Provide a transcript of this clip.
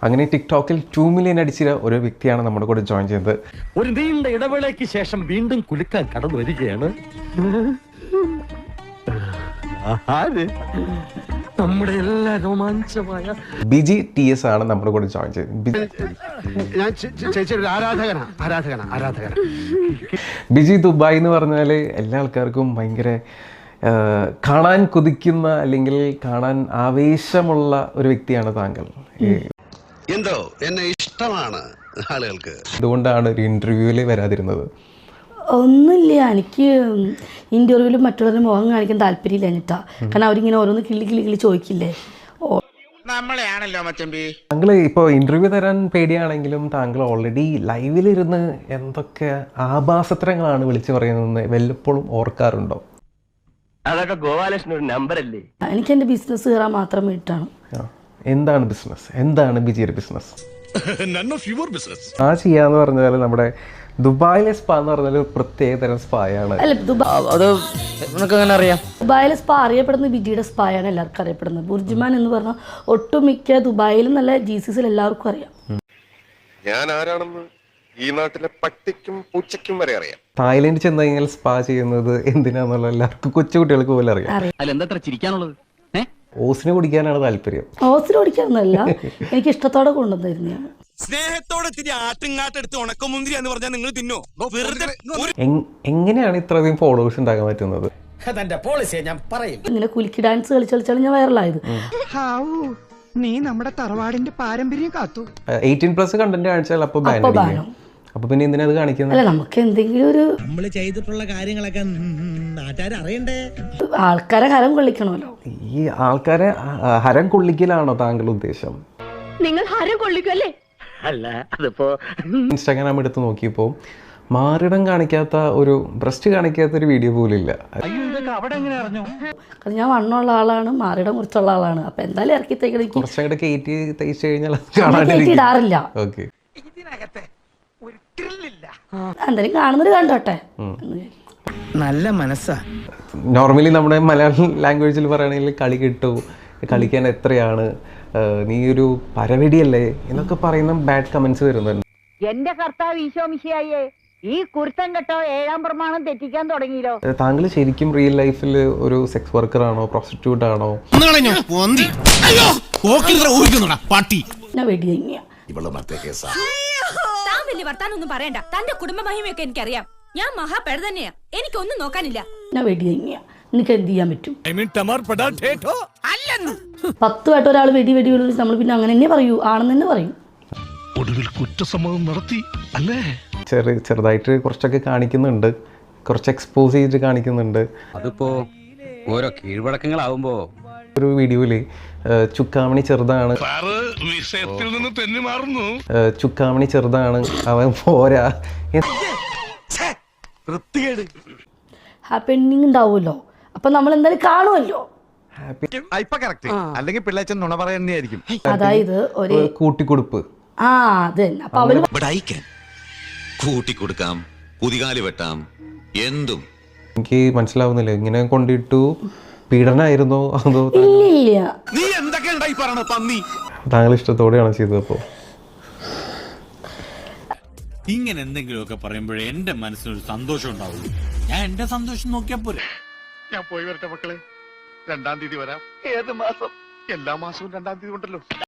അങ്ങനെ ടിക്ടോക്കിൽ 2 മില്യൺ അടിച്ച ഒരു വ്യക്തിയാണ് നമ്മുടെ കൂടെ ജോയിൻ ചെയ്തത്. ഒരു നീണ്ട ഇടവേളയ്ക്ക് ശേഷം വീണ്ടും കുലുക്കാൻ കടന്നു വരികയാണ് നമ്മുടെ എല്ലാ രോമാഞ്ചമായ ബിജി TS ആണ് നമ്മുടെ കൂടെ ജോയിൻ ചെയ്തത്. ഞാൻ ചേച്ചിയുടെ ആരാധകനാ. ബിജി ദുബായ് എന്ന് പറഞ്ഞാൽ എല്ലാ ആൾക്കാർക്കും ഭയങ്കര കാണാൻ കൊതിക്കുന്ന അല്ലെങ്കിൽ കാണാൻ ആവേശമുള്ള ഒരു വ്യക്തിയാണ് താങ്കൾ. എന്തോ എന്നെ ഇഷ്ടമാണ് ആളുകൾക്ക്. അതുകൊണ്ടാണ് ഒരു ഇന്റർവ്യൂവിൽ വരാതിരുന്നത്. ഒന്നുമില്ല, എനിക്ക് ഇന്റർവ്യൂവിൽ മറ്റുള്ളവരുടെ മുഖം കാണിക്കാൻ താല്പര്യമില്ല എന്നിട്ടാ. കാരണം അവരിങ്ങനെ ഓരോന്ന് കിള്ളി ചോദിക്കില്ലേ. താങ്കൾ ഇപ്പോൾ ഇന്റർവ്യൂ തരാൻ പേടിയാണെങ്കിലും താങ്കൾ ഓൾറെഡി ലൈവിലിരുന്ന് എന്തൊക്കെ ആഭാസത്രങ്ങളാണ് വിളിച്ചു പറയുന്നതെന്ന് വല്ലപ്പോഴും ഓർക്കാറുണ്ടോ? അതൊക്കെ ഗോപാലകൃഷ്ണൻ ഒരു നമ്പർ അല്ലേ? എനിക്ക് എൻ്റെ ബിസിനസ് കയറാൻ മാത്രം വേണ്ടിയിട്ടാണ്. എന്താണ് ബിസിനസ്? എന്താണ് ബിജിയുടെ ബിസിനസ്? ആ ചെയ്യാന്ന് പറഞ്ഞാൽ നമ്മുടെ ദുബായിലെ സ്പാ എന്ന് പറഞ്ഞാൽ ഒരു പ്രത്യേക തരം സ്പായാണ്. അല്ല, അറിയാം. ദുബായിലെ സ്പാ അറിയപ്പെടുന്നത് ബിജിയുടെ സ്പായാണ് എല്ലാവർക്കും അറിയപ്പെടുന്നത്. ബുർജുമാൻ എന്ന് പറഞ്ഞാൽ ഒട്ടുമിക്ക ദുബായിലും നല്ല GCCയിൽ എല്ലാവർക്കും അറിയാം. ഞാൻ ആരാണെന്ന് ഈ നാട്ടിലെ പട്ടിക്കും പൂച്ചയ്ക്കും വരെ അറിയാം. തായ്ലൻഡ് ചെന്ന് കഴിഞ്ഞാൽ സ്പാ ചെയ്യുന്നത് എന്തിനാന്നുള്ള എല്ലാവർക്കും കൊച്ചുകുട്ടികൾക്ക് പോലും അറിയാം. ചിരിക്കാനുള്ളത് ഓസിന് കുടിക്കാനാണ് താല്പര്യം. ഓസിന് കുടിക്കാനൊന്നുമല്ല, എനിക്ക് ഇഷ്ടത്തോടെ കൊണ്ടുവന്നിരുന്നു. സ്നേഹത്തോടെ ആട്ടിങ്ങാട്ടെടുത്ത് ഉണക്കമുന്തിരി എന്ന് പറഞ്ഞാൽ നിങ്ങൾ തിന്നോ? എങ്ങനെയാണ് ഇത്രയധികം ഫോളോവേഴ്സ് ഉണ്ടാക്കാൻ പറ്റുന്നത്? ഇങ്ങനെ കുലുക്കി ഡാൻസ് കളിച്ചാണ് ഞാൻ വൈറലായത്. നീ നമ്മുടെ തറവാടിന്റെ പാരമ്പര്യം കാത്തു. 18+ കണ്ടന്റ് കാണിച്ചാൽ അപ്പൊ ബാൻ. അപ്പൊ പിന്നെ എന്തിനാ അത് കാണിക്കുന്നത്? അല്ല, നമുക്ക് എന്തെങ്കിലും ഒരു നമ്മള് ചെയ്തിട്ടുള്ള കാര്യങ്ങളൊക്കെ നാട്ടുകാർ അറിയണ്ടേ? ആൾക്കാരെ ഹരം കൊള്ളിക്കണമല്ലോ. ഈ ആൾക്കാരെ ഹരം കൊള്ളിക്കലാണോ താങ്കൾ ഉദ്ദേശം? നിങ്ങൾ ഹരം കൊള്ളിക്കല്ലേ? അല്ല, അതിപ്പോ ഇൻസ്റ്റാഗ്രാം എടുത്ത് നോക്കിയപ്പോൾ മാറിടം കാണിക്കാത്ത ഒരു ബ്രസ്റ്റ് കാണിക്കാത്ത ഒരു വീഡിയോ പോലും ഇല്ല. കാരണം ഞാൻ വണ്ണമുള്ള ആളാണ്, മാറിടം കുറിച്ചുള്ള ആളാണ്. അപ്പൊ എന്തായാലും ഇറക്കി തയ്ക്കണം. കുറച്ചങ്ങോട്ട് കയറ്റി തയ്ച്ചു കഴിഞ്ഞാൽ ഇടാറില്ല. ഓക്കെ, എന്തായാലും കാണുന്നത് കണ്ടോട്ടെ. നല്ല മനസ്സാ. നോർമലി നമ്മുടെ മലയാളം ലാംഗ്വേജിൽ പറയുകയാണെങ്കിൽ കളി കിട്ടു, കളിക്കാൻ എത്രയാണ്, നീ ഒരു പരവടിയല്ലേ എന്നൊക്കെ പറയുന്ന ബാഡ് കമന്റ്സ് വരുന്നുണ്ട്. എന്റെ കർത്താവ് ഈശോ മിശിഹായേ, ഈ കുരുത്തം കെട്ടോ 7-ാം പ്രമാണം തെറ്റിക്കാൻ തുടങ്ങിയല്ലോ. താങ്കൾ ശരിക്കും റിയൽ ലൈഫിൽ ഒരു സെക്സ് വർക്കർ ആണോ, പ്രോസ്റ്റിറ്റ്യൂട്ട് ആണോ? വലിയ വർത്താനൊന്നും പറയണ്ട. തന്റെ കുടുംബ മഹിമയൊക്കെ എനിക്കറിയാം. ഞാൻ മഹാപേട തന്നെയാ, എനിക്കൊന്നും നോക്കാനില്ല. എനിക്ക് എന്ത് ചെയ്യാൻ പറ്റും? 10 വട്ടം ഒരാൾ വെടി വിളിച്ച് നമ്മൾ പിന്നെ അങ്ങനെ തന്നെ പറയൂ, ആണെന്ന് തന്നെ പറയും. ഒടുവിൽ കുറ്റസമ്മതം നടത്തി അല്ലേ? ചെറുതായിട്ട് കുറച്ചൊക്കെ കാണിക്കുന്നുണ്ട്, കുറച്ച് എക്സ്പോസ് ചെയ്തിട്ട് കാണിക്കുന്നുണ്ട്. അതിപ്പോ ഓരോ കീഴ്വഴക്കങ്ങളാവുമ്പോ ഒരു വീഡിയോയില് ചുക്കാമണി ചെറുതാണ്, വിഷയത്തിൽ നിന്ന് തെന്നി മാറുന്നു. ചുക്കാമണി ചെറുതാണ്, അവൻ പോരാ. ഹാപ്പി എൻഡിങ് ഉണ്ടാവുമല്ലോ, അപ്പൊ നമ്മൾ എന്തായാലും കാണുമല്ലോ. അല്ലെങ്കിൽ പിള്ളേച്ചൻ നുണ പറയുന്നതായിരിക്കും. അതായത് ഒരു കൂട്ടിക്കൊടുപ്പ്. അത് തന്നെ. അപ്പൊ അവര് കൂട്ടിക്കൊടുക്കാം, കുതികാലി വെട്ടാം, എന്തും. എനിക്ക് മനസ്സിലാവുന്നില്ല, ഇങ്ങനെ കൊണ്ടിട്ടു പീഡനായിരുന്നോ അതോ ഇല്ല. നീ എന്തൊക്കെ ഉണ്ടായി പറയണ പന്നി? താങ്കൾ ഇഷ്ടത്തോടെയാണ് ചെയ്തത്? അപ്പോ ഇങ്ങനെ എന്തെങ്കിലുമൊക്കെ പറയുമ്പോഴേ എന്റെ മനസ്സിനൊരു സന്തോഷം ഉണ്ടാവുള്ളൂ. ഞാൻ എന്റെ സന്തോഷം നോക്കിയാ പോരെ. ഞാൻ പോയി വരട്ടെ മക്കളെ. 2-ാം തീയതി വരാം. ഏത് മാസം? എല്ലാ മാസവും 2-ാം തീയതി ഉണ്ടല്ലോ.